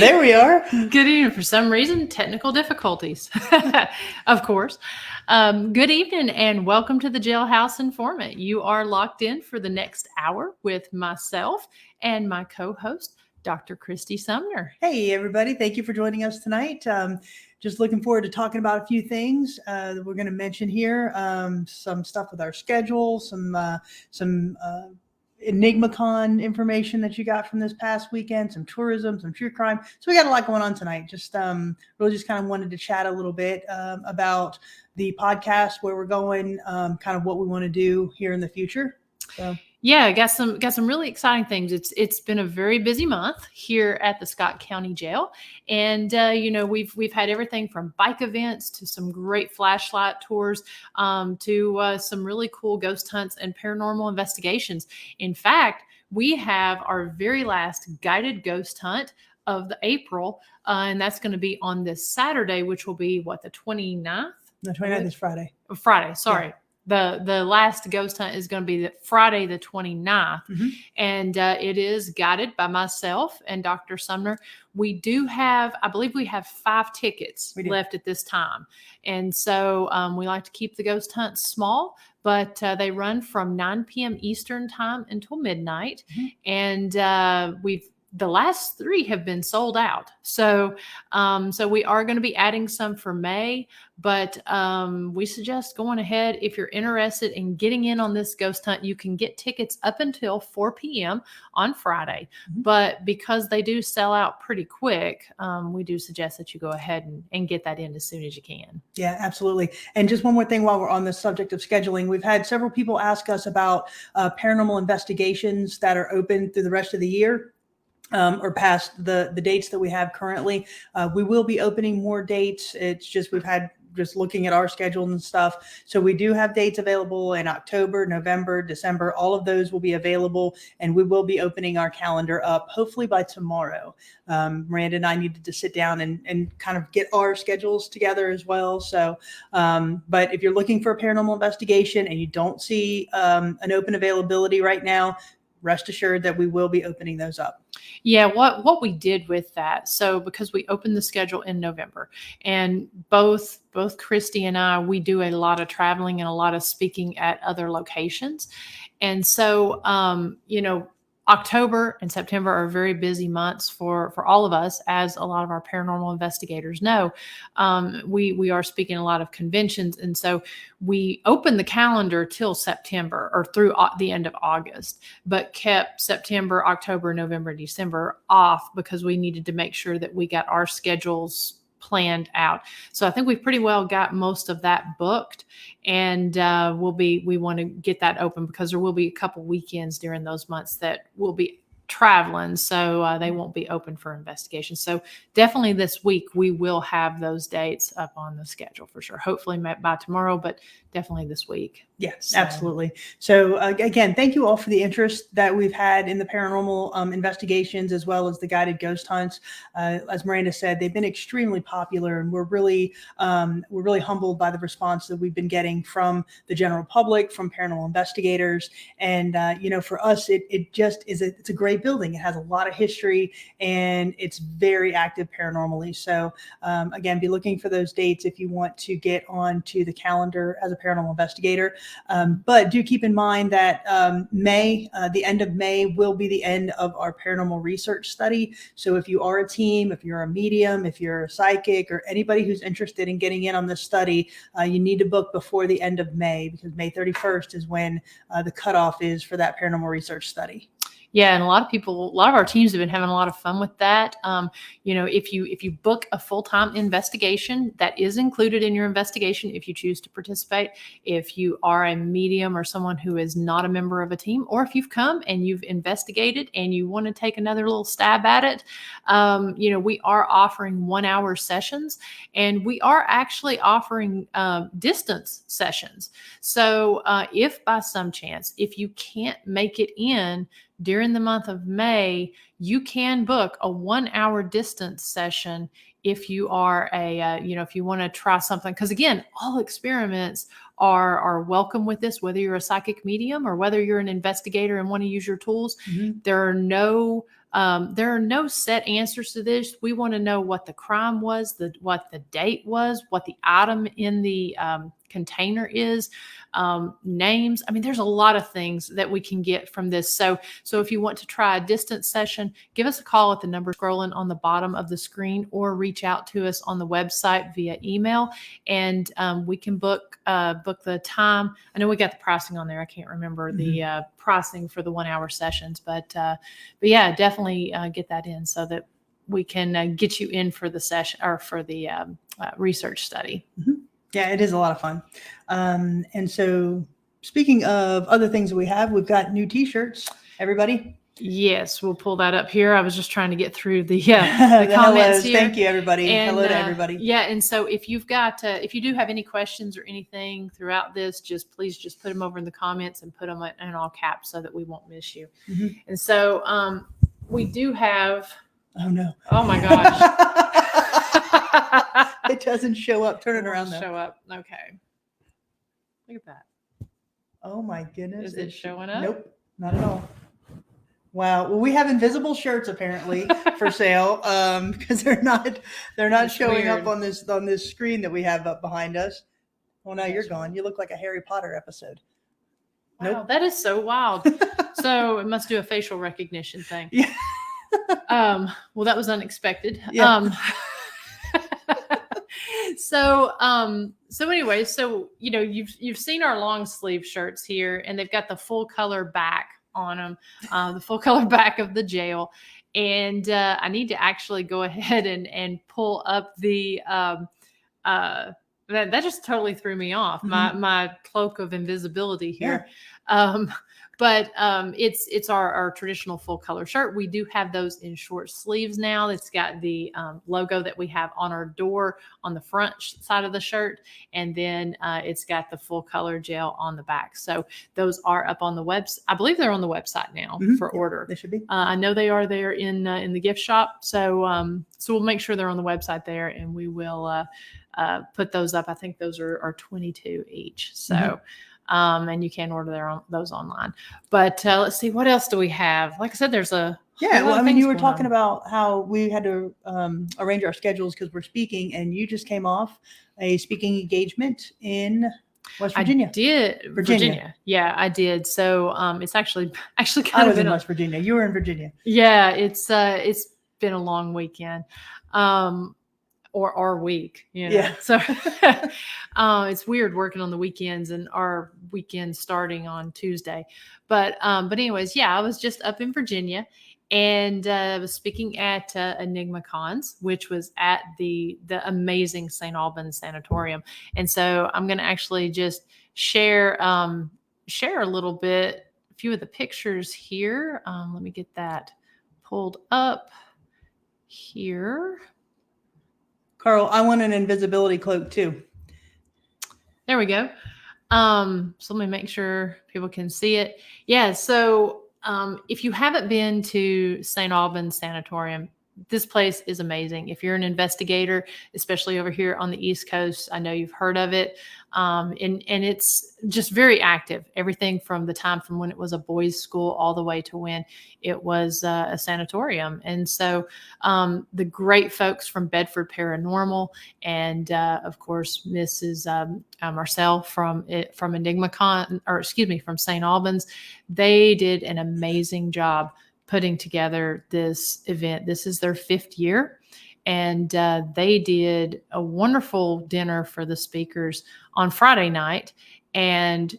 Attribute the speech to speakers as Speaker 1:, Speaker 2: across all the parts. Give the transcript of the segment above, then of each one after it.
Speaker 1: There we are.
Speaker 2: Good evening. For some reason, technical difficulties, of course. Good evening and welcome to the Jailhouse Informant. You are locked in for the next hour with myself and my co-host, Dr. Christy Sumner.
Speaker 1: Hey, everybody. Thank you for joining us tonight. Just looking forward to talking about a few things that we're going to mention here. Some stuff with our schedule, some EnigmaCon information that you got from this past weekend, some tourism, some true crime. So we got a lot going on tonight. Just really just kind of wanted to chat a little bit about the podcast, where we're going, kind of what we want to do here in the future. So.
Speaker 2: Yeah, got some really exciting things. It's been a very busy month here at the Scott County Jail, and we've had everything from bike events to some great flashlight tours, to some really cool ghost hunts and paranormal investigations. In fact, we have our very last guided ghost hunt of the April, and that's going to be on this Saturday, which will be the 29th?
Speaker 1: The 29th is Friday.
Speaker 2: Friday, sorry. Yeah. The last ghost hunt is going to be Friday the 29th, mm-hmm. and it is guided by myself and Dr. Sumner. We do have, I believe we have 5 tickets left at this time, and so we like to keep the ghost hunts small, but they run from 9 p.m. Eastern time until midnight, mm-hmm. and the last 3 have been sold out. So we are going to be adding some for May, but we suggest going ahead. If you're interested in getting in on this ghost hunt, you can get tickets up until 4 p.m. on Friday. Mm-hmm. But because they do sell out pretty quick, we do suggest that you go ahead and get that in as soon as you can.
Speaker 1: Yeah, absolutely. And just one more thing while we're on the subject of scheduling, we've had several people ask us about paranormal investigations that are open through the rest of the year. Or past the dates that we have currently. We will be opening more dates. It's just we've had just looking at our schedule and stuff. So we do have dates available in October, November, December. All of those will be available, and we will be opening our calendar up hopefully by tomorrow. Miranda and I needed to sit down and kind of get our schedules together as well. So, but if you're looking for a paranormal investigation and you don't see an open availability right now, rest assured that we will be opening those up.
Speaker 2: Yeah, what we did with that, so because we opened the schedule in November, and both Christy and I, we do a lot of traveling and a lot of speaking at other locations. And so, October and September are very busy months for all of us, as a lot of our paranormal investigators know. We are speaking a lot of conventions, and so we opened the calendar till September or through the end of August, but kept September, October, November, December off because we needed to make sure that we got our schedules planned out. So I think we've pretty well got most of that booked, and we want to get that open because there will be a couple weekends during those months that we'll be traveling, so they won't be open for investigation. So definitely this week we will have those dates up on the schedule for sure. Hopefully by tomorrow, but definitely this week.
Speaker 1: Yes, absolutely. So again, thank you all for the interest that we've had in the paranormal investigations, as well as the guided ghost hunts. As Miranda said, they've been extremely popular, and we're really humbled by the response that we've been getting from the general public, from paranormal investigators. And for us, it just is it's a great building. It has a lot of history, and it's very active paranormally. So again, be looking for those dates if you want to get onto the calendar as a paranormal investigator. But do keep in mind that the end of May will be the end of our paranormal research study. So if you are a team, if you're a medium, if you're a psychic, or anybody who's interested in getting in on this study, you need to book before the end of May, because May 31st is when the cutoff is for that paranormal research study.
Speaker 2: Yeah, and a lot of our teams have been having a lot of fun with that. If you book a full-time investigation, that is included in your investigation if you choose to participate. If you are a medium or someone who is not a member of a team, or if you've come and you've investigated and you want to take another little stab at it, we are offering 1-hour sessions, and we are actually offering distance sessions. So if by some chance, if you can't make it in during the month of May, you can book a 1-hour distance session if you are if you want to try something. Because again, all experiments are welcome with this, whether you're a psychic medium or whether you're an investigator and want to use your tools. Mm-hmm. There are no There are no set answers to this. We want to know what the crime was, what the date was, what the item in the container is, names. I mean, there's a lot of things that we can get from this. So if you want to try a distance session, give us a call at the number scrolling on the bottom of the screen, or reach out to us on the website via email, and we can book the time. I know we got the pricing on there. I can't remember the pricing for the 1 hour sessions, but yeah, definitely get that in so that we can get you in for the session or for the research study.
Speaker 1: Mm-hmm. Yeah, it is a lot of fun. And so speaking of other things that we've got new t-shirts, everybody.
Speaker 2: Yes, we'll pull that up here. I was just trying to get through the comments
Speaker 1: hellos.
Speaker 2: here.
Speaker 1: Thank you, everybody.
Speaker 2: And,
Speaker 1: hello to everybody.
Speaker 2: Yeah, and so if you've got, if you do have any questions or anything throughout this, please put them over in the comments and put them in all caps so that we won't miss you. Mm-hmm. And so we do have.
Speaker 1: Oh no!
Speaker 2: Oh my gosh!
Speaker 1: It doesn't show up. Turn it around though.
Speaker 2: Show up. Okay. Look at that.
Speaker 1: Oh my goodness!
Speaker 2: Is it showing up?
Speaker 1: Nope, not at all. Wow. Well, we have invisible shirts apparently for sale because they're not showing
Speaker 2: weird.
Speaker 1: up on this screen that we have up behind us. Oh, now you're gone. You look like a Harry Potter episode.
Speaker 2: Wow, nope. That is so wild. So it must do a facial recognition thing.
Speaker 1: Yeah.
Speaker 2: Well, that was unexpected.
Speaker 1: Yeah.
Speaker 2: So anyway, so you've seen our long sleeve shirts here, and they've got the full color back on them, the full color back of the jail. And I need to actually go ahead and pull up the that just totally threw me off. Mm-hmm. My cloak of invisibility here. Yeah. But it's our traditional full color shirt. We do have those in short sleeves now. It's got the logo that we have on our door on the front side of the shirt. And then it's got the full color gel on the back. So those are up on the website. I believe they're on the website now for order.
Speaker 1: They should be.
Speaker 2: I know they are there in the gift shop. So we'll make sure they're on the website there, and we will put those up. I think those are $22 each. So. And you can order those online. But let's see, what else do we have? Like I said, there's a
Speaker 1: well, I mean, you were talking about how we had to arrange our schedules because we're speaking, and you just came off a speaking engagement in West Virginia.
Speaker 2: I did. Virginia. Yeah, I did. So it's actually kind
Speaker 1: I
Speaker 2: of
Speaker 1: was in West Virginia. You were in Virginia.
Speaker 2: Yeah, it's been a long weekend. Or our week,
Speaker 1: Yeah.
Speaker 2: So it's weird working on the weekends and our weekend starting on Tuesday. But anyways, yeah, I was just up in Virginia, and I was speaking at Enigma Cons, which was at the amazing St. Alban Sanatorium. And so I'm going to actually just share a little bit, a few of the pictures here. Let me get that pulled up here.
Speaker 1: Carl, I want an invisibility cloak too.
Speaker 2: There we go. So let me make sure people can see it. Yeah. So if you haven't been to St. Alban Sanatorium, this place is amazing. If you're an investigator, especially over here on the East Coast, I know you've heard of it. And it's just very active. Everything from the time from when it was a boys' school all the way to when it was a sanatorium. And so the great folks from Bedford Paranormal and of course Mrs. Marcel from Enigma Con, from St. Albans, they did an amazing job putting together this event. This is their 5th year. And they did a wonderful dinner for the speakers on Friday night. And,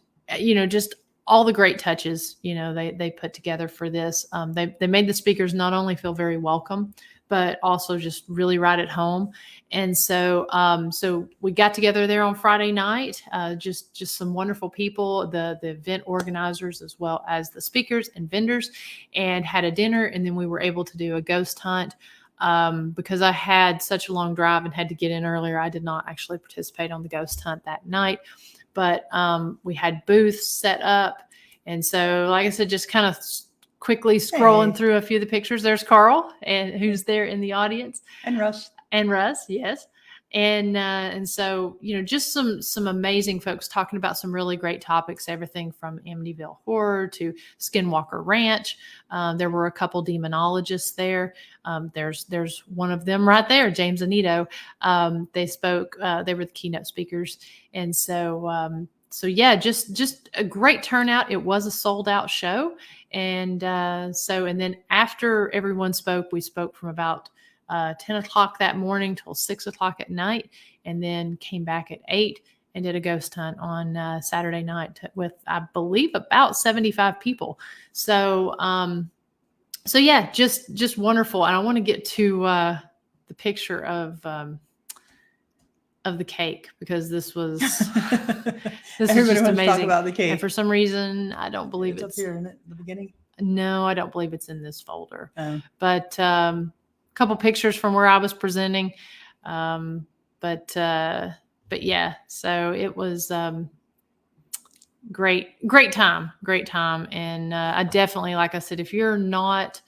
Speaker 2: just all the great touches, they put together for this. They made the speakers not only feel very welcome, but also just really right at home. And so we got together there on Friday night, just some wonderful people, the event organizers, as well as the speakers and vendors, and had a dinner. And then we were able to do a ghost hunt. Because I had such a long drive and had to get in earlier, I did not actually participate on the ghost hunt that night, but we had booths set up. And so, like I said, just kind of quickly scrolling through a few of the pictures. There's Carl, and who's there in the audience.
Speaker 1: And Russ.
Speaker 2: Yes. And so, just some amazing folks talking about some really great topics, everything from Amityville Horror to Skinwalker Ranch. There were a couple demonologists there. There's one of them right there, James Anito. They spoke. They were the keynote speakers, and so yeah, just a great turnout. It was a sold out show, and then after everyone spoke, we spoke from about 10 o'clock that morning till 6 o'clock at night, and then came back at 8 and did a ghost hunt on Saturday night with, I believe, about 75 people. So yeah, just wonderful. And I want to get to the picture of the cake, because this was just amazing. Talk about the cake. And for some reason, I don't believe it's up here, isn't it? The beginning. No, I don't believe it's in this folder. Oh. But couple pictures from where I was presenting. But yeah, so it was great time. And I definitely, like I said, if you've not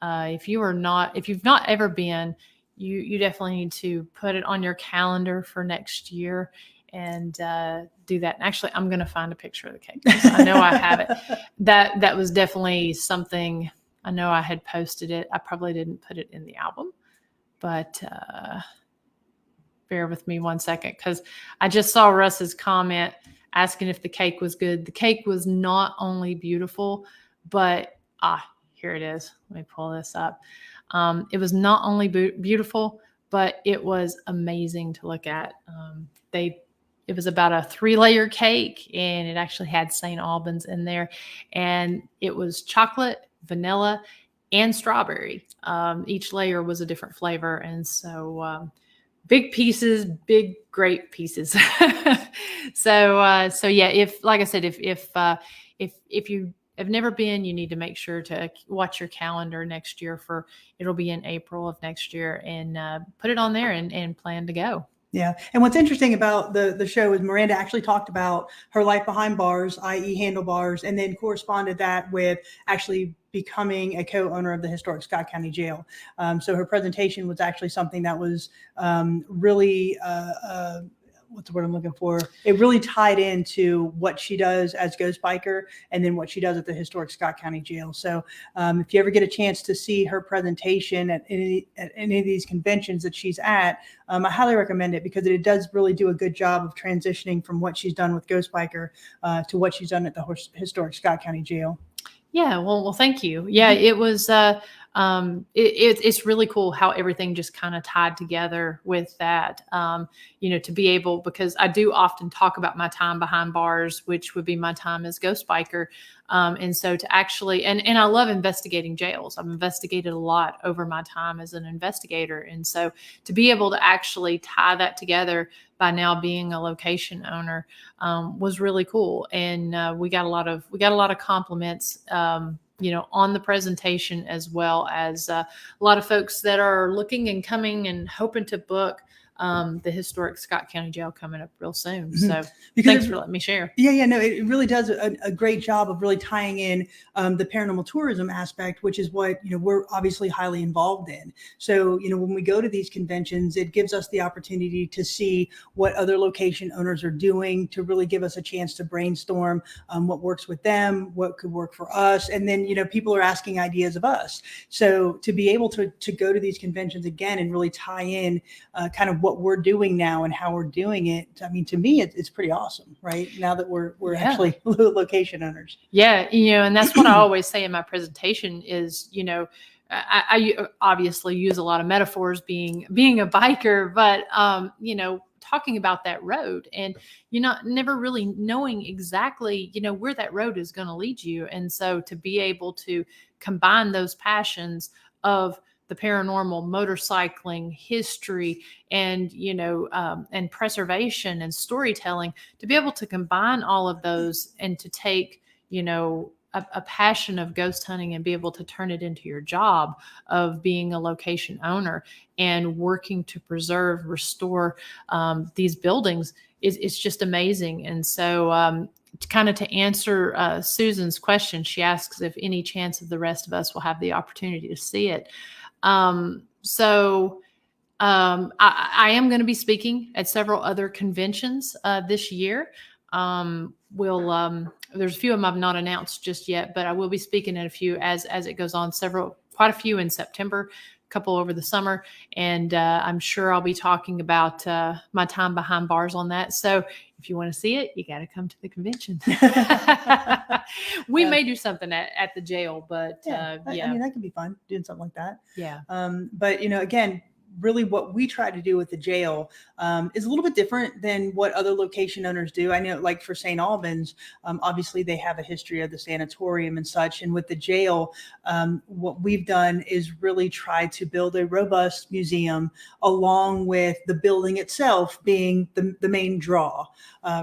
Speaker 2: ever been, you definitely need to put it on your calendar for next year and do that. And actually, I'm going to find a picture of the cake. I know I have it. That was definitely something. I know I had posted it. I probably didn't put it in the album, but bear with me one second, because I just saw Russ's comment asking if the cake was good. The cake was not only beautiful, but here it is. Let me pull this up. It was not only beautiful, but it was amazing to look at. It was about a 3-layer cake, and it actually had St. Albans in there, and it was chocolate, vanilla, and strawberry. Each layer was a different flavor, and so big pieces, great pieces. So yeah, if, like I said, if you have never been, you need to make sure to watch your calendar next year it'll be in April of next year, and put it on there and plan to go.
Speaker 1: Yeah. And what's interesting about the show is Miranda actually talked about her life behind bars, i.e. handlebars, and then corresponded that with actually becoming a co-owner of the historic Scott County Jail. So her presentation was actually something that was really what's the word I'm looking for? It really tied into what she does as Ghost Biker and then what she does at the historic Scott County Jail. So if you ever get a chance to see her presentation at any of these conventions that she's at, I highly recommend it, because it does really do a good job of transitioning from what she's done with Ghost Biker to what she's done at the historic Scott County Jail.
Speaker 2: Yeah, well, thank you. Yeah, it was. It's really cool how everything just kind of tied together with that. To be able, because I do often talk about my time behind bars, which would be my time as Ghost Biker. And so to actually, and I love investigating jails. I've investigated a lot over my time as an investigator. And so to be able to actually tie that together by now being a location owner was really cool. And we got a lot of compliments, on the presentation, as well as a lot of folks that are looking and coming and hoping to book the historic Scott County Jail coming up real soon. So thanks for letting me share.
Speaker 1: Yeah, no, it really does a great job of really tying in the paranormal tourism aspect, which is what, we're obviously highly involved in. So, when we go to these conventions, it gives us the opportunity to see what other location owners are doing, to really give us a chance to brainstorm what works with them, what could work for us. And then, people are asking ideas of us. So to be able to go to these conventions again and really tie in kind of what we're doing now and how we're doing it. I mean, to me, it's pretty awesome, right? Now that we're actually location owners.
Speaker 2: Yeah. And that's what I always say in my presentation is, I obviously use a lot of metaphors being a biker, but, talking about that road and never really knowing exactly, where that road is going to lead you. And so to be able to combine those passions of the paranormal, motorcycling, history, and and preservation and storytelling, to be able to combine all of those and to take a passion of ghost hunting and be able to turn it into your job of being a location owner and working to preserve, restore these buildings is just amazing. And so to answer Susan's question, she asks if any chance of the rest of us will have the opportunity to see it. So I am going to be speaking at several other conventions this year. There's a few of them I've not announced just yet, but I will be speaking at a few as it goes on. Quite a few in September, a couple over the summer, and I'm sure I'll be talking about my time behind bars on that. So if you want to see it, you got to come to the convention. We may do something at the jail, but
Speaker 1: I mean, that could be fun doing something like that.
Speaker 2: Yeah.
Speaker 1: But again, really what we try to do with the jail is a little bit different than what other location owners do. I know, like for St. Albans, obviously they have a history of the sanatorium and such. And with the jail, what we've done is really try to build a robust museum along with the building itself being the main draw,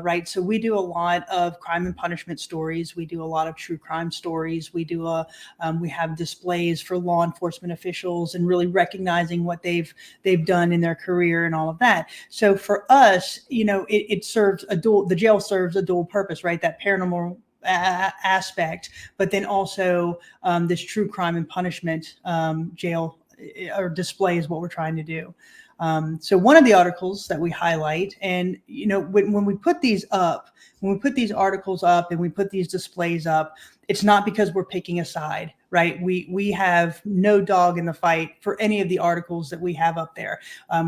Speaker 1: right? So we do a lot of crime and punishment stories. We do a lot of true crime stories. We have displays for law enforcement officials and really recognizing what they've done in their career and all of that. So for us, the jail serves a dual purpose, right? That paranormal aspect, but then also this true crime and punishment jail or display is what we're trying to do. So one of the articles that we highlight, and when we put these up, when we put these articles up and we put these displays up, it's not because we're picking a side, right? We have no dog in the fight for any of the articles that we have up there.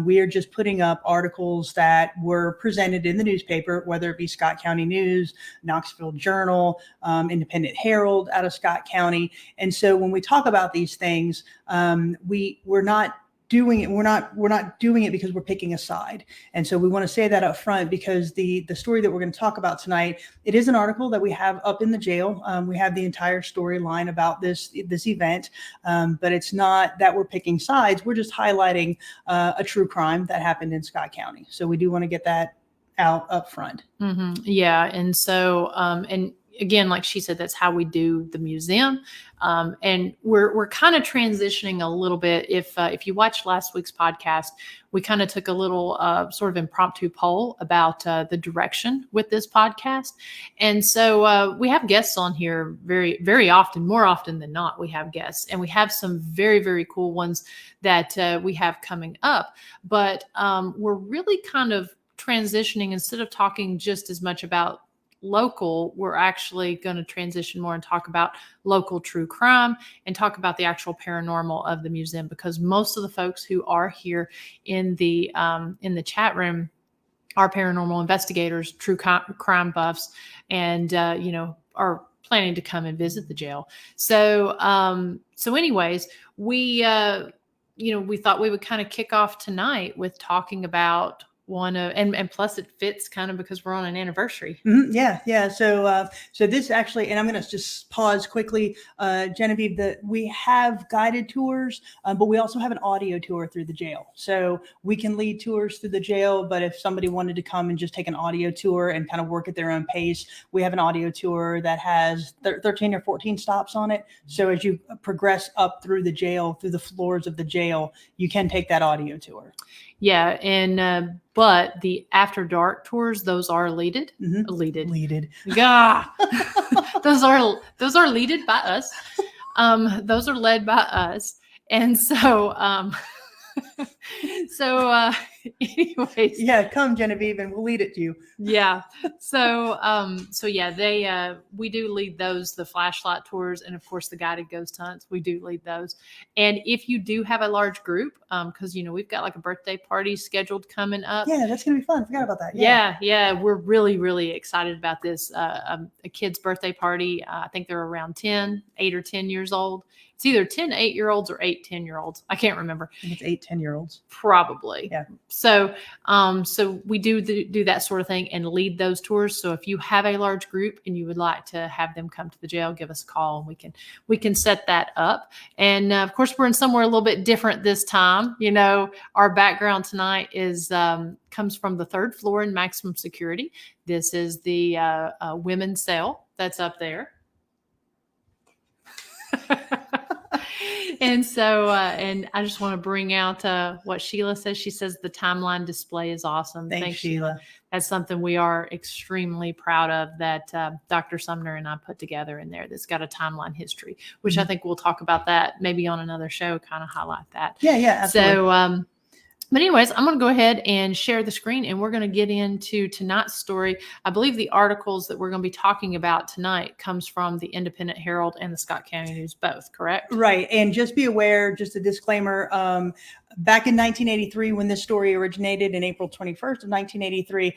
Speaker 1: We are just putting up articles that were presented in the newspaper, whether it be Scott County News, Knoxville Journal, Independent Herald out of Scott County. And so when we talk about these things, we're not doing it. We're not doing it because we're picking a side. And so we want to say that up front, because the story that we're going to talk about tonight, it is an article that we have up in the jail. We have the entire storyline about this event, but it's not that we're picking sides. We're just highlighting a true crime that happened in Scott County. So we do want to get that out up front.
Speaker 2: Mm-hmm. Yeah. And so, and again, like she said, that's how we do the museum. And we're kind of transitioning a little bit. If you watched last week's podcast, we kind of took a little sort of impromptu poll about the direction with this podcast. And so we have guests on here very, very often, more often than not, we have guests, and we have some very, very cool ones that we have coming up. But we're really kind of transitioning, instead of talking just as much about local, we're actually going to transition more and talk about local true crime and talk about the actual paranormal of the museum, because most of the folks who are here in the chat room are paranormal investigators, true crime buffs, and are planning to come and visit the jail. So anyways, we thought we would kind of kick off tonight with talking about and plus it fits kind of because we're on an anniversary.
Speaker 1: Mm-hmm. Yeah. So this actually, and I'm going to just pause quickly, Genevieve, that we have guided tours, but we also have an audio tour through the jail. So we can lead tours through the jail, but if somebody wanted to come and just take an audio tour and kind of work at their own pace, we have an audio tour that has 13 or 14 stops on it. So as you progress up through the jail, through the floors of the jail, you can take that audio tour.
Speaker 2: Yeah, and but the after dark tours, those are leaded.
Speaker 1: Mm-hmm.
Speaker 2: Leaded. Yeah, those are leaded by us. Those are led by us, and so anyways.
Speaker 1: Yeah, come Genevieve, and we'll lead it to you.
Speaker 2: Yeah. So yeah, we do lead those, the flashlight tours, and of course the guided ghost hunts. We do lead those. And if you do have a large group, because we've got like a birthday party scheduled coming up.
Speaker 1: Yeah, that's gonna be fun. Forgot about that.
Speaker 2: Yeah. We're really, really excited about this. A kid's birthday party. I think they're around 8 or 10 years old. It's either 10 8-year-olds or 8 10-year-olds. I can't remember.
Speaker 1: I think it's 8 10-year-olds.
Speaker 2: Probably.
Speaker 1: Yeah.
Speaker 2: So we do that sort of thing and lead those tours. So if you have a large group and you would like to have them come to the jail, give us a call and we can set that up. And of course, we're in somewhere a little bit different this time. Our background tonight comes from the 3rd floor in maximum security. This is the women's cell that's up there. And so, and I just want to bring out what Sheila says. She says the timeline display is awesome.
Speaker 1: Thanks, Sheila.
Speaker 2: That's something we are extremely proud of, that Dr. Sumner and I put together in there. That's got a timeline history, which I think we'll talk about that maybe on another show, kind of highlight that.
Speaker 1: Yeah, absolutely.
Speaker 2: But anyways, I'm going to go ahead and share the screen, and we're going to get into tonight's story. I believe the articles that we're going to be talking about tonight comes from the Independent Herald and the Scott County News, both, correct?
Speaker 1: Right. And just be aware, just a disclaimer, back in 1983, when this story originated in April 21st of 1983,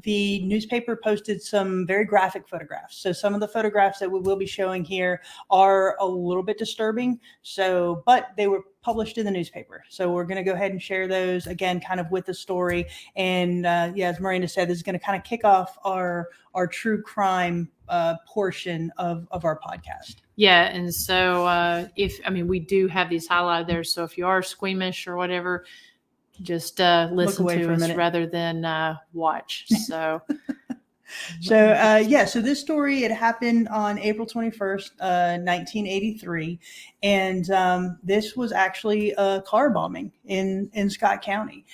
Speaker 1: the newspaper posted some very graphic photographs. So some of the photographs that we will be showing here are a little bit disturbing. So, but they were published in the newspaper. So we're going to go ahead and share those again, kind of with the story. And as Miranda said, this is going to kind of kick off our true crime portion of our podcast.
Speaker 2: Yeah. And so we do have these highlighted there. So if you are squeamish or whatever, just listen to us rather than watch. So
Speaker 1: So this story, it happened on April 21st, 1983. And this was actually a car bombing in Scott County.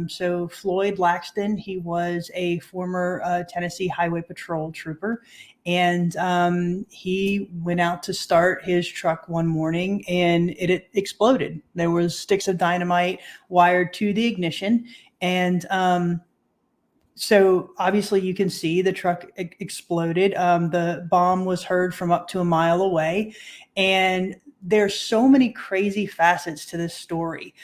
Speaker 1: So Floyd Blackston, he was a former Tennessee Highway Patrol trooper. And he went out to start his truck one morning and it exploded. There was sticks of dynamite wired to the ignition. And so obviously you can see the truck exploded. The bomb was heard from up to a mile away. And there's so many crazy facets to this story.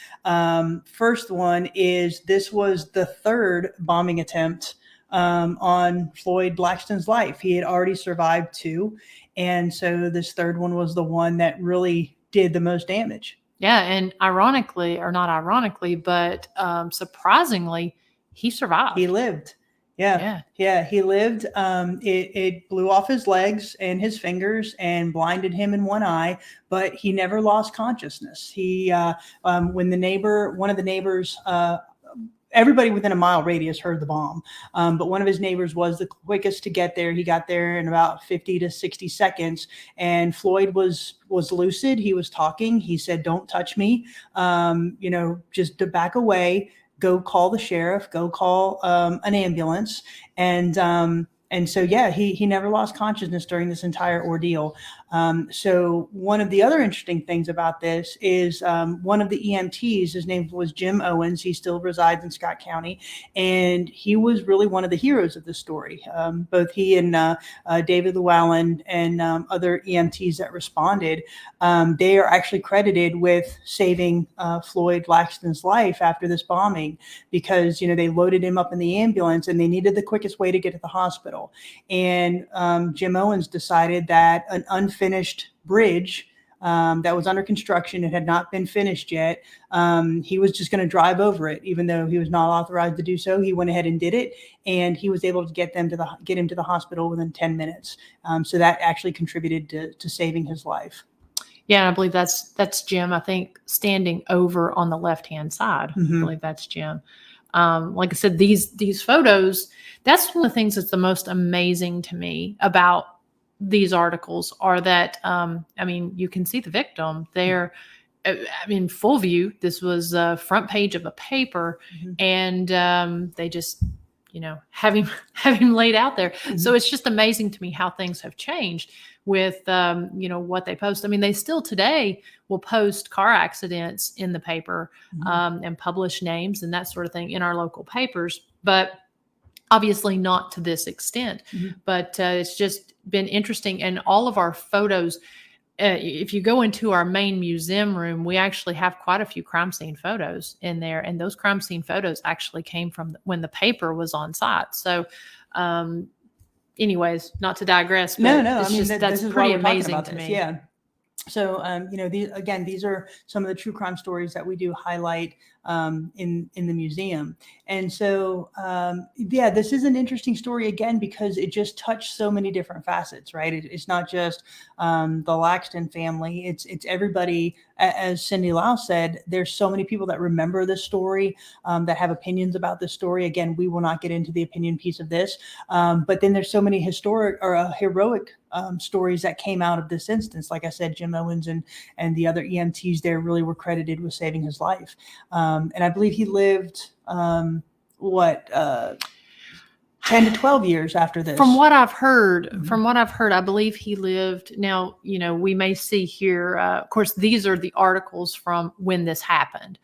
Speaker 1: First one is this was the third bombing attempt on Floyd Blackston's life. He had already survived 2. And so this third one was the one that really did the most damage.
Speaker 2: Yeah. And ironically, or not ironically, but surprisingly, he survived.
Speaker 1: He lived. Yeah, he lived. It blew off his legs and his fingers and blinded him in one eye, but he never lost consciousness. He, when one of the neighbors, everybody within a mile radius heard the bomb, but one of his neighbors was the quickest to get there. He got there in about 50 to 60 seconds, and Floyd was lucid. He was talking. He said, "Don't touch me. Just to back away. Go call the sheriff, go call an ambulance." And so, he never lost consciousness during this entire ordeal. So one of the other interesting things about this is one of the EMTs, his name was Jim Owens. He still resides in Scott County, and he was really one of the heroes of the story. Both he and David Llewellyn and other EMTs that responded, they are actually credited with saving Floyd Blackston's life after this bombing, because they loaded him up in the ambulance and they needed the quickest way to get to the hospital. And Jim Owens decided that an unfinished bridge that was under construction, it had not been finished yet, he was just going to drive over it, even though he was not authorized to do so. He went ahead and did it, and he was able to get him to the hospital within 10 minutes. So that actually contributed to saving his life.
Speaker 2: Yeah, and I believe that's Jim, I think, standing over on the left-hand side.
Speaker 1: Mm-hmm.
Speaker 2: I believe that's Jim. Like I said, these photos, that's one of the things that's the most amazing to me about these articles are that, you can see the victim there. Full view. This was a front page of a paper, mm-hmm. and they just, have him laid out there. Mm-hmm. So it's just amazing to me how things have changed with, what they post. They still today will post car accidents in the paper, mm-hmm. And publish names and that sort of thing in our local papers, but obviously not to this extent. Mm-hmm. But it's just been interesting. And all of our photos, if you go into our main museum room, we actually have quite a few crime scene photos in there. And those crime scene photos actually came from when the paper was on site. So, anyways, not to digress, but that's pretty amazing to me.
Speaker 1: Yeah. So, these are some of the true crime stories that we do highlight in the museum. And so, this is an interesting story again, because it just touched so many different facets, right? It's not just the Blackston family. It's everybody. As Cindy Lau said, there's so many people that remember this story, that have opinions about this story. Again, we will not get into the opinion piece of this. But then there's so many heroic stories that came out of this instance. Like I said, Jim Owens and the other EMTs there really were credited with saving his life. And I believe he lived, 10 to 12 years after this.
Speaker 2: From what I've heard, I believe he lived. Now, we may see here. Of course, these are the articles from when this happened.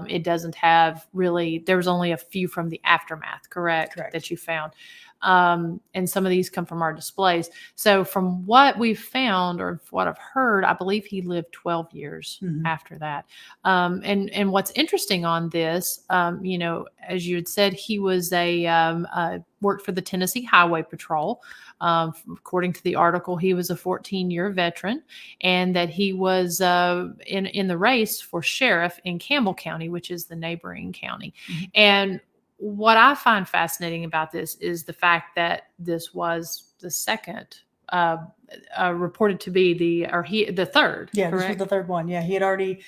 Speaker 2: It doesn't have really. There was only a few from the aftermath, correct. That you found. And some of these come from our displays. So from what we've found or what I've heard, I believe he lived 12 years after that. And what's interesting on this, as you had said, he was worked for the Tennessee Highway Patrol. According to the article, he was a 14-year veteran, and that he was in the race for sheriff in Campbell County, which is the neighboring county. And what I find fascinating about this is the fact that this was the second, reported to be the third.
Speaker 1: Yeah, correct? This was the third one. Yeah, he had already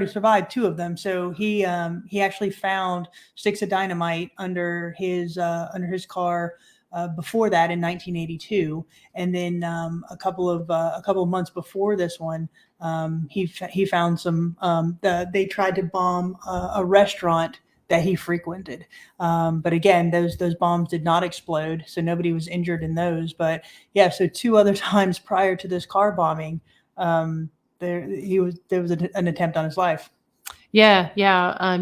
Speaker 1: survived two of them. So he actually found sticks of dynamite under his car before that in 1982, and then a couple of months before this one, he found some. They tried to bomb a restaurant that he frequented. But again, those bombs did not explode, so nobody was injured in those. But yeah, so two other times prior to this car bombing, there was an attempt on his life.
Speaker 2: Yeah.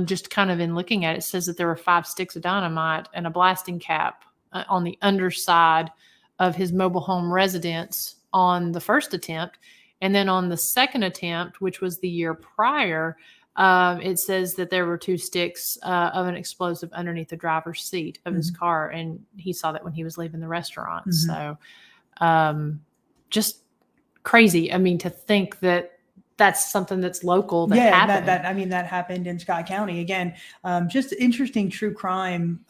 Speaker 2: Just kind of in looking at it, it says that there were 5 sticks of dynamite and a blasting cap on the underside of his mobile home residence on the first attempt. And then on the second attempt, which was the year prior, it says that there were 2 sticks of an explosive underneath the driver's seat of his car, and he saw that when he was leaving the restaurant. So just crazy. I mean, to think that that's something that's local that happened.
Speaker 1: That happened in Scott County. Again, just interesting true crime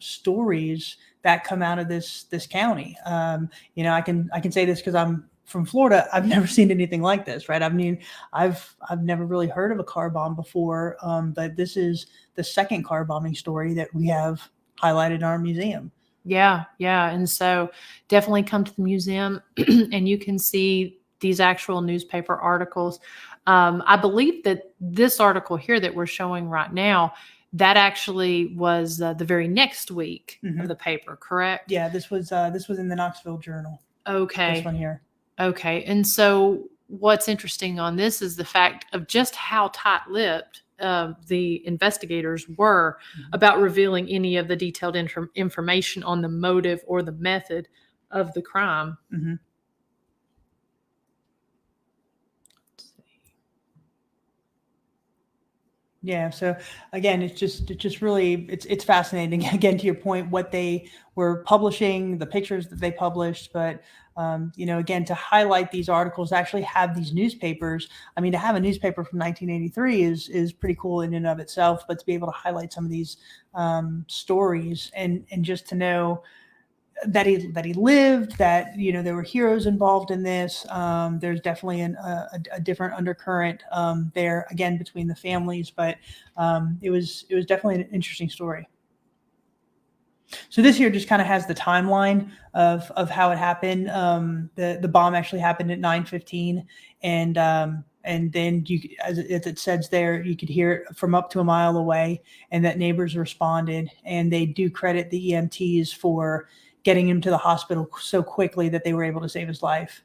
Speaker 1: stories that come out of this county. I can say this because I'm from Florida. I've never seen anything like this, right? I mean, I've never really heard of a car bomb before, but this is the second car bombing story that we have highlighted in our museum.
Speaker 2: Yeah. And so definitely come to the museum and you can see these actual newspaper articles. I believe that this article here that we're showing right now, that actually was the very next week of the paper, correct?
Speaker 1: Yeah, this was in the Knoxville Journal.
Speaker 2: Okay.
Speaker 1: This one here.
Speaker 2: Okay. And so what's interesting on this is the fact of just how tight-lipped the investigators were about revealing any of the detailed information on the motive or the method of the crime.
Speaker 1: Yeah. So again, it's just really, it's fascinating. Again, to your point, what they were publishing, the pictures that they published, but again, to highlight these articles, actually have these newspapers. I mean, to have a newspaper from 1983 is pretty cool in and of itself, but to be able to highlight some of these stories and just to know that he lived, that there were heroes involved in this. There's definitely a different undercurrent there again between the families, but it was definitely an interesting story. So this here just kind of has the timeline of how it happened. The bomb actually happened at 9:15, and then as it says there, you could hear it from up to a mile away, and that neighbors responded, and they do credit the EMTs for getting him to the hospital so quickly that they were able to save his life.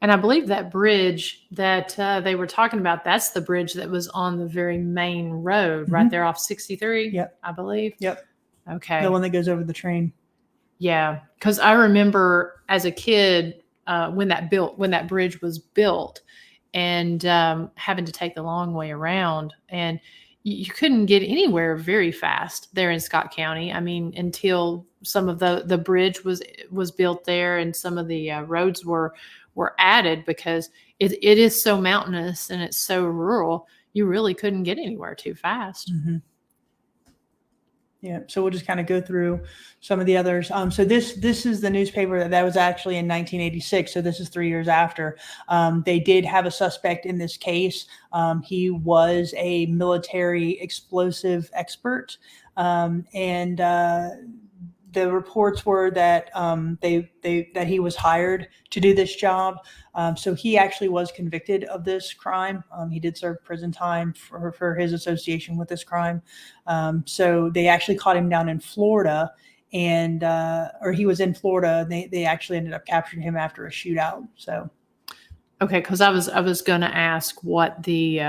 Speaker 2: And I believe that bridge that they were talking about, that's the bridge that was on the very main road right there off 63.
Speaker 1: Yep.
Speaker 2: I believe.
Speaker 1: Yep.
Speaker 2: Okay.
Speaker 1: The one that goes over the train.
Speaker 2: Yeah. Because I remember as a kid when that bridge was built and having to take the long way around, and you couldn't get anywhere very fast there in Scott County. I mean, until some of the bridge was built there and some of the roads were added, because it is so mountainous and it's so rural. You really couldn't get anywhere too fast.
Speaker 1: Yeah. So we'll just kind of go through some of the others. So this is the newspaper that was actually in 1986. So this is 3 years after. They did have a suspect in this case. He was a military explosive expert. And the reports were that that he was hired to do this job. So he actually was convicted of this crime. He did serve prison time for his association with this crime. So they actually caught him down in Florida, and or he was in Florida. They actually ended up capturing him after a shootout. So.
Speaker 2: Okay, because I was going to ask what the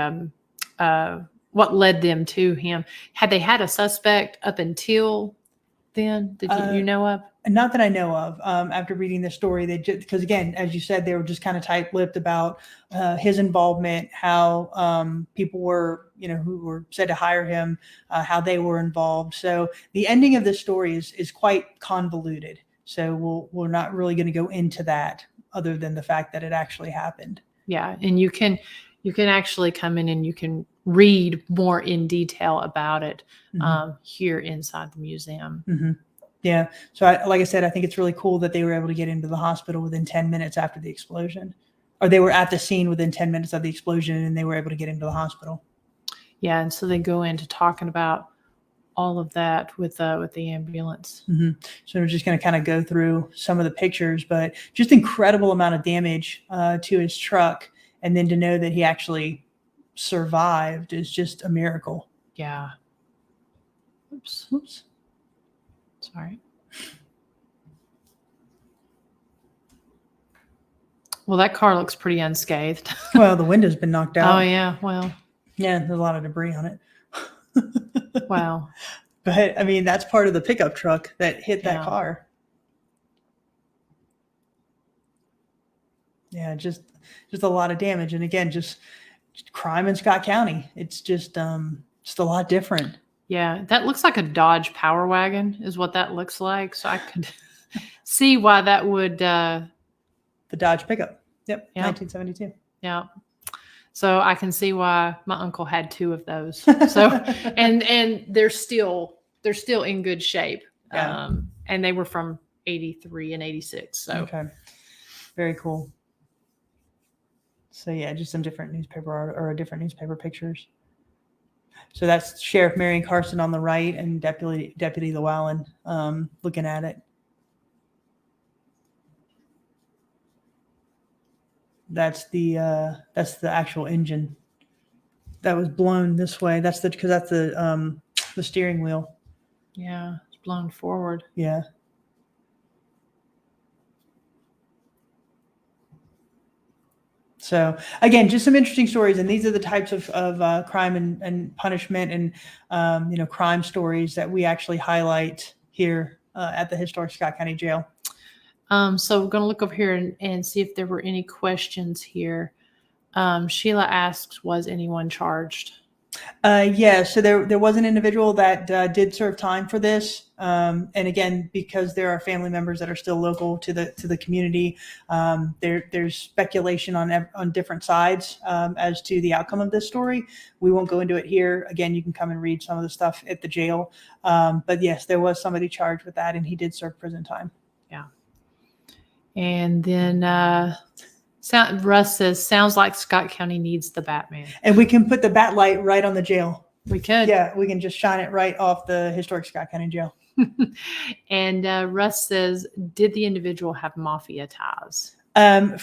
Speaker 2: what led them to him. Had they had a suspect up until then? Did you know of?
Speaker 1: Not that I know of. After reading the story, they just, because again, as you said, they were just kind of tight-lipped about his involvement, how people were, who were said to hire him, how they were involved. So the ending of this story is quite convoluted. So we're not really going to go into that, other than the fact that it actually happened.
Speaker 2: Yeah, and you can actually come in and you can read more in detail about it here inside the museum.
Speaker 1: Mm-hmm. Yeah. So like I said, I think it's really cool that they were able to get into the hospital within 10 minutes after the explosion, or they were at the scene within 10 minutes of the explosion, and they were able to get into the hospital.
Speaker 2: Yeah, and so they go into talking about all of that with the ambulance.
Speaker 1: Mm-hmm. So we're just going to kind of go through some of the pictures, but just incredible amount of damage to his truck. And then to know that he actually survived is just a miracle.
Speaker 2: Yeah. Oops. Sorry. Well, that car looks pretty unscathed.
Speaker 1: Well, the window's been knocked out.
Speaker 2: Oh, yeah. Well.
Speaker 1: Yeah, there's a lot of debris on it.
Speaker 2: Wow.
Speaker 1: But I mean, that's part of the pickup truck that hit that car. Yeah, just a lot of damage. And again, just crime in Scott County. It's just a lot different.
Speaker 2: Yeah, that looks like a Dodge Power Wagon is what that looks like. So I could see why that would
Speaker 1: the Dodge pickup. Yep. 1972.
Speaker 2: Yeah. So I can see why my uncle had two of those. So, and they're still in good shape.
Speaker 1: Yeah.
Speaker 2: And they were from 83 and 86. So,
Speaker 1: okay. Very cool. So yeah, just some different newspaper pictures. So that's Sheriff Marion Carson on the right and Deputy Llewellyn looking at it. That's the actual engine that was blown this way. That's the steering wheel.
Speaker 2: Yeah, it's blown forward.
Speaker 1: Yeah. So again, just some interesting stories, and these are the types of crime and punishment and crime stories that we actually highlight here at the Historic Scott County Jail.
Speaker 2: So we're going to look over here and see if there were any questions here. Sheila asks, was anyone charged?
Speaker 1: Yeah, so there was an individual that did serve time for this. And again, because there are family members that are still local to the community, there's speculation on different sides as to the outcome of this story. We won't go into it here. Again, you can come and read some of the stuff at the jail. But yes, there was somebody charged with that, and he did serve prison time.
Speaker 2: Yeah. And then Russ says, sounds like Scott County needs the Batman.
Speaker 1: And we can put the bat light right on the jail.
Speaker 2: We could.
Speaker 1: Yeah, we can just shine it right off the Historic Scott County Jail.
Speaker 2: And Russ says, did the individual have mafia ties?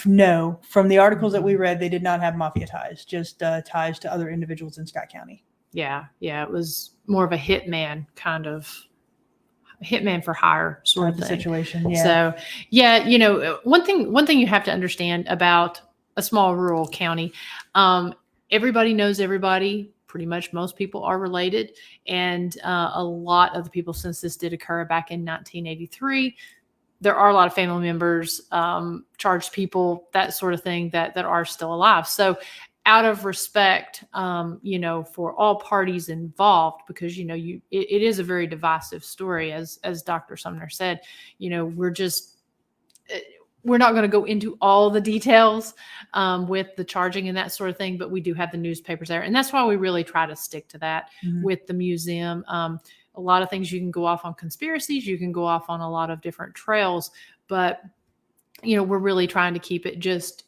Speaker 1: No. From the articles that we read, they did not have mafia ties, just ties to other individuals in Scott County.
Speaker 2: Yeah. It was more of a hitman for hire sort of thing.
Speaker 1: Situation. Yeah.
Speaker 2: So yeah, one thing you have to understand about a small rural county, everybody knows everybody. Pretty much most people are related. And a lot of the people, since this did occur back in 1983, there are a lot of family members, charged people, that sort of thing that are still alive. So out of respect, for all parties involved, because, it is a very divisive story, as Dr. Sumner said, we're not going to go into all the details with the charging and that sort of thing, but we do have the newspapers there. And that's why we really try to stick to that with the museum. A lot of things you can go off on conspiracies, you can go off on a lot of different trails, but we're really trying to keep it just,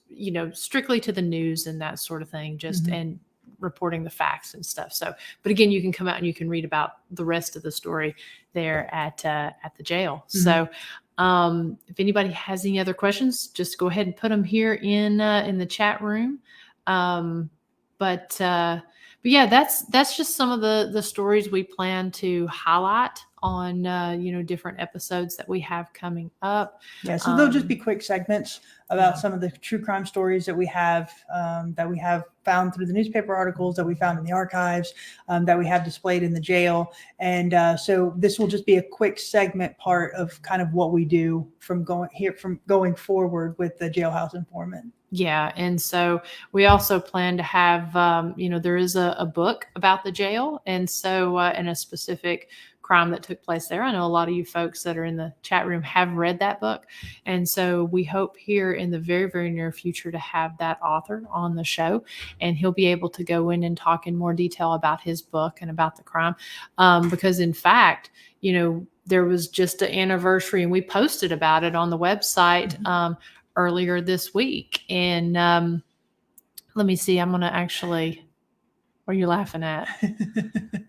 Speaker 2: strictly to the news and that sort of thing, and reporting the facts and stuff. So, but again, you can come out and you can read about the rest of the story there at the jail. Mm-hmm. So, if anybody has any other questions, just go ahead and put them here in the chat room. But yeah, that's just some of the stories we plan to highlight on different episodes that we have coming up.
Speaker 1: Yeah, so they'll just be quick segments about some of the true crime stories that we have found through the newspaper articles, that we found in the archives, that we have displayed in the jail. And so this will just be a quick segment part of kind of what we do from going forward with the Jailhouse Informant.
Speaker 2: Yeah. And so we also plan to have, there is a book about the jail. And so, and a specific crime that took place there. I know a lot of you folks that are in the chat room have read that book. And so we hope here in the very, very near future to have that author on the show, and he'll be able to go in and talk in more detail about his book and about the crime. Because in fact, there was just an anniversary, and we posted about it on the website, earlier this week. And let me see, I'm going to actually, what are you laughing at?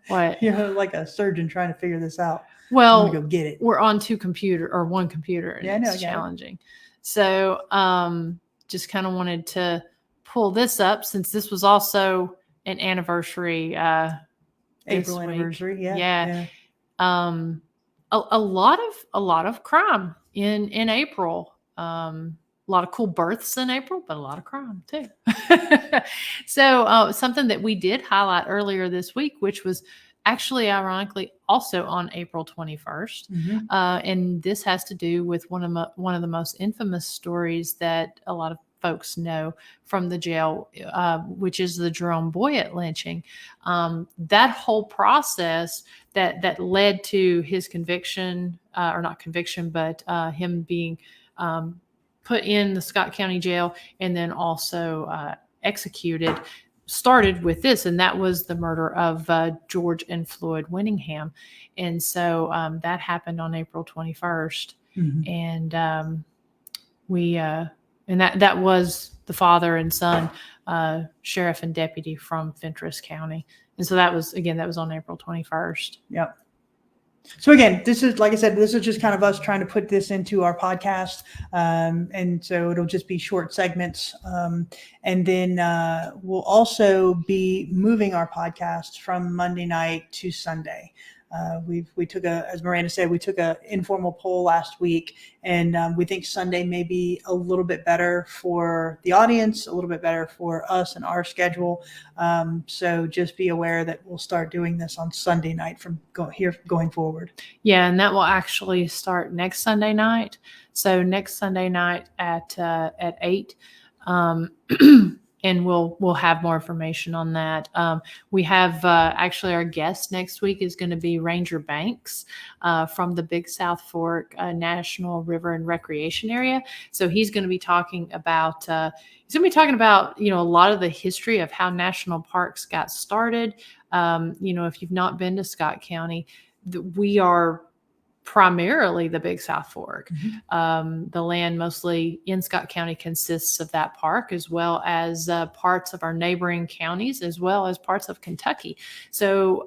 Speaker 2: What?
Speaker 1: You're like a surgeon trying to figure this out.
Speaker 2: Well,
Speaker 1: go get it.
Speaker 2: We're on one computer, and it's challenging. So just kind of wanted to pull this up, since this was also an anniversary.
Speaker 1: April anniversary. Yeah.
Speaker 2: A lot of crime in April. A lot of cool births in April, but a lot of crime too. So something that we did highlight earlier this week, which was actually ironically also on April 21st. And this has to do with one of the most infamous stories that a lot of folks know from the jail, which is the Jerome Boya lynching. That whole process that led to his conviction, or not conviction, but him being put in the Scott County Jail and then also executed, started with this, and that was the murder of George and Floyd Winningham. And so that happened on April 21st. And and that was the father and son, sheriff and deputy from Fentress County. And so that was on April 21st.
Speaker 1: Yep. So again, this is, like I said, this is just kind of us trying to put this into our podcast. And so it'll just be short segments. And then we'll also be moving our podcast from Monday night to Sunday. We took as Miranda said, we took an informal poll last week, and we think Sunday may be a little bit better for the audience, a little bit better for us and our schedule. So just be aware that we'll start doing this on Sunday night from going forward.
Speaker 2: Yeah, and that will actually start next Sunday night. So next Sunday night at 8. And we'll have more information on that. We have actually our guest next week is going to be Ranger Banks from the Big South Fork National River and Recreation Area. So he's going to be talking about a lot of the history of how national parks got started. If you've not been to Scott County, we are primarily the Big South Fork. The land mostly in Scott County consists of that park, as well as parts of our neighboring counties, as well as parts of Kentucky. So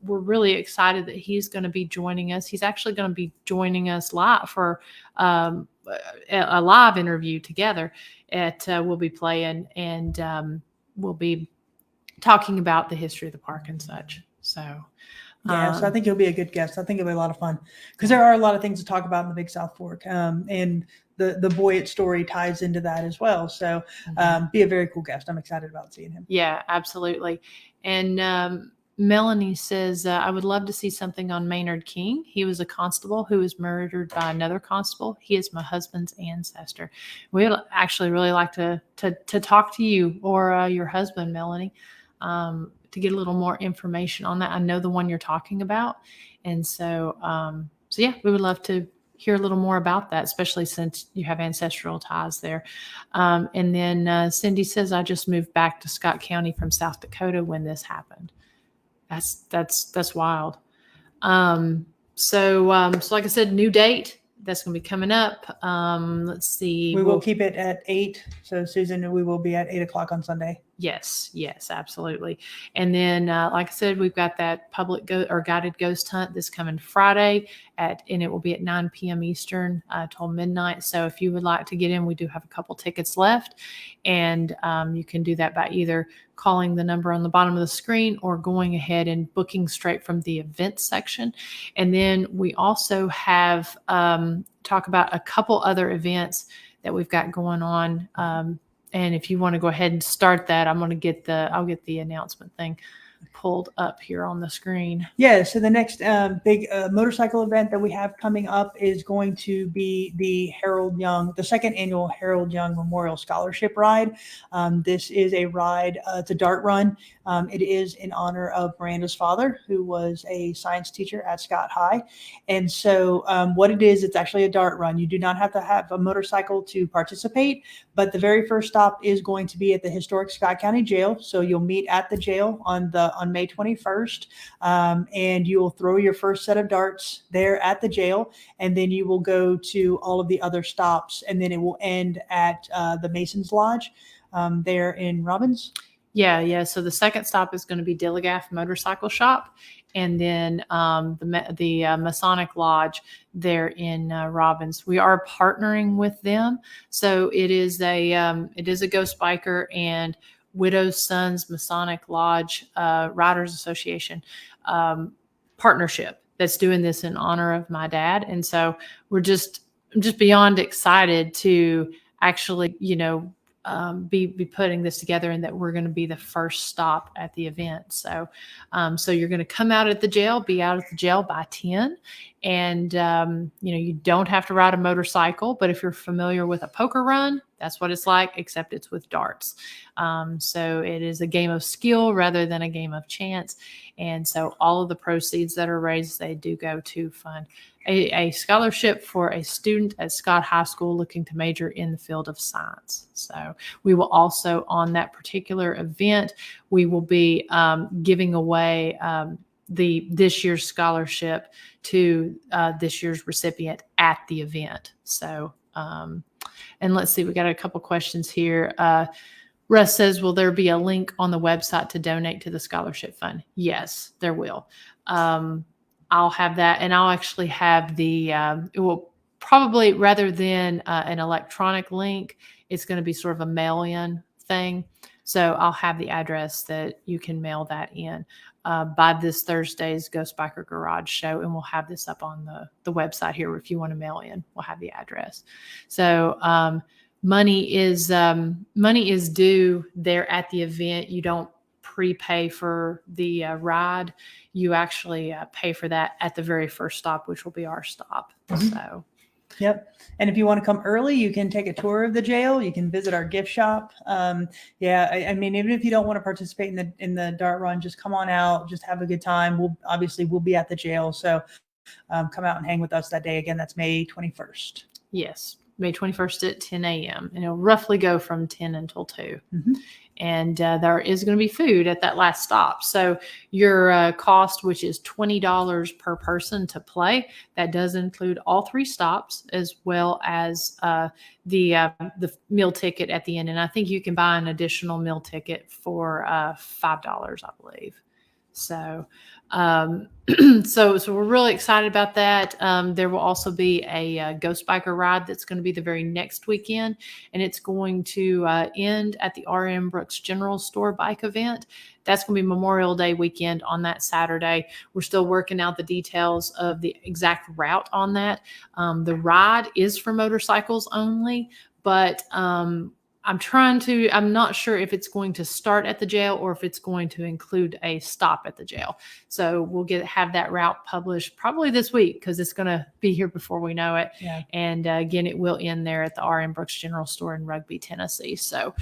Speaker 2: we're really excited that he's going to be joining us. He's actually going to be joining us live for a live interview together we'll be playing, and we'll be talking about the history of the park and such. So
Speaker 1: so I think he'll be a good guest. I think it'll be a lot of fun, because there are a lot of things to talk about in the Big South Fork, and the Boya story ties into that as well. So be a very cool guest. I'm excited about seeing him.
Speaker 2: Yeah, absolutely. And Melanie says, I would love to see something on Maynard King. He was a constable who was murdered by another constable. He is my husband's ancestor. We'd actually really like to talk to you or your husband, Melanie, to get a little more information on that. I know the one you're talking about. And so yeah, we would love to hear a little more about that, especially since you have ancestral ties there. And then Cindy says, I just moved back to Scott County from South Dakota when this happened. That's wild. So like I said, new date. That's going to be coming up. Let's see.
Speaker 1: We will keep it at 8. So Susan, we will be at 8 o'clock on Sunday.
Speaker 2: Yes, absolutely. And then, like I said, we've got that public guided ghost hunt this coming Friday and it will be at 9 p.m. Eastern till midnight. So if you would like to get in, we do have a couple tickets left, and you can do that by either calling the number on the bottom of the screen or going ahead and booking straight from the events section. And then we also have talk about a couple other events that we've got going on. And if you want to go ahead and start that, I'll get the announcement thing pulled up here on the screen.
Speaker 1: Yeah, so the next big motorcycle event that we have coming up is going to be the second annual Harold Young Memorial Scholarship Ride. This is a ride, it's a dart run. It is in honor of Miranda's father, who was a science teacher at Scott High. And so what it is, it's actually a dart run. You do not have to have a motorcycle to participate, but the very first stop is going to be at the historic Scott County Jail. So you'll meet at the jail on May 21st, and you will throw your first set of darts there at the jail, and then you will go to all of the other stops, and then it will end at the Mason's Lodge there in Robbins.
Speaker 2: Yeah. So the second stop is going to be Dilligaff Motorcycle Shop, and then the Masonic Lodge there in Robbins. We are partnering with them, so it is a Ghost Biker and Widow's Sons Masonic Lodge Riders Association partnership that's doing this in honor of my dad. And so I'm just beyond excited to actually, be putting this together, and that we're going to be the first stop at the event. So you're going to come out at the jail, be out at the jail by 10. And, you don't have to ride a motorcycle, but if you're familiar with a poker run, that's what it's like, except it's with darts. So it is a game of skill rather than a game of chance. And so all of the proceeds that are raised, they do go to fund a scholarship for a student at Scott High School looking to major in the field of science. So we will also, on that particular event, we will be giving away this year's scholarship to this year's recipient at the event. So, and let's see, we got a couple questions here. Russ says, will there be a link on the website to donate to the scholarship fund? Yes, there will. I'll have that, and I'll actually have it will probably, rather than an electronic link, it's going to be sort of a mail-in thing. So I'll have the address that you can mail that in by this Thursday's Ghost Biker Garage show, and we'll have this up on the website here. If you want to mail in, we'll have the address. So money is due there at the event. You don't prepay for the ride. You actually pay for that at the very first stop, which will be our stop. Mm-hmm. So.
Speaker 1: Yep. And if you want to come early, you can take a tour of the jail. You can visit our gift shop. I mean, even if you don't want to participate in the dart run, just come on out, just have a good time. We'll be at the jail. So come out and hang with us that day. Again, that's May 21st.
Speaker 2: Yes. May 21st at 10 a.m. And it'll roughly go from 10 until 2. Mm-hmm. And there is going to be food at that last stop. So your cost, which is $20 per person to play, that does include all 3 stops, as well as the meal ticket at the end. And I think you can buy an additional meal ticket for $5, I believe. So, so we're really excited about that. There will also be a Ghost Biker ride that's going to be the very next weekend, and it's going to end at the RM Brooks General Store bike event. That's going to be Memorial Day weekend on that Saturday. We're still working out the details of the exact route on that. The ride is for motorcycles only, but I'm not sure if it's going to start at the jail or if it's going to include a stop at the jail. So we'll have that route published probably this week, because it's going to be here before we know it. Yeah. And again, it will end there at the RM Brooks General Store in Rugby, Tennessee. So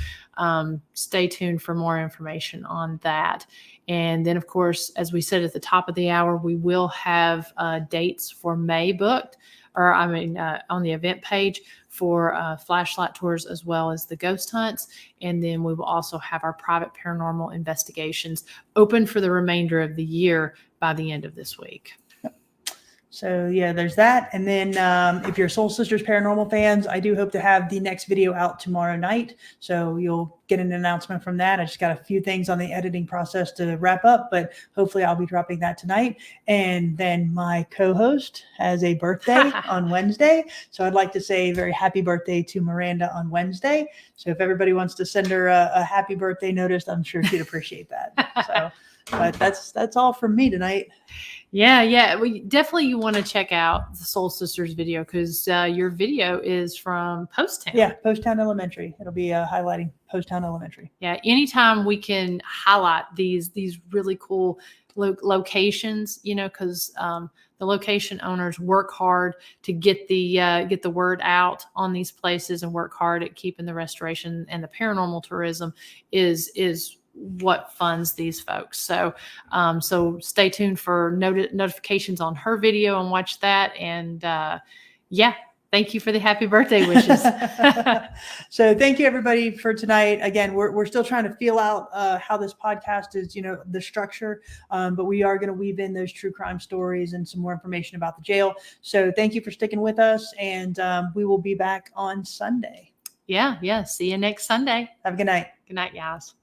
Speaker 2: stay tuned for more information on that. And then, of course, as we said at the top of the hour, we will have dates for May booked, on the event page for flashlight tours, as well as the ghost hunts. And then we will also have our private paranormal investigations open for the remainder of the year by the end of this week.
Speaker 1: So yeah, there's that. And then if you're Soul Sisters Paranormal fans, I do hope to have the next video out tomorrow night. So you'll get an announcement from that. I just got a few things on the editing process to wrap up, but hopefully I'll be dropping that tonight. And then my co-host has a birthday on Wednesday. So I'd like to say a very happy birthday to Miranda on Wednesday. So if everybody wants to send her a happy birthday notice, I'm sure she'd appreciate that. So, but that's all from me tonight.
Speaker 2: Yeah. We definitely, you want to check out the Soul Sisters video because your video is from Post Town.
Speaker 1: Yeah, Post Town Elementary. It'll be highlighting Post Town Elementary.
Speaker 2: Yeah, anytime we can highlight these really cool locations, because the location owners work hard to get the word out on these places and work hard at keeping the restoration and the paranormal tourism is what funds these folks. So stay tuned for notifications on her video and watch that. And thank you for the happy birthday wishes.
Speaker 1: So thank you everybody for tonight. Again, we're still trying to feel out how this podcast is, the structure, but we are going to weave in those true crime stories and some more information about the jail. So thank you for sticking with us, and we will be back on Sunday.
Speaker 2: Yeah. See you next Sunday.
Speaker 1: Have a good night.
Speaker 2: Good night, guys.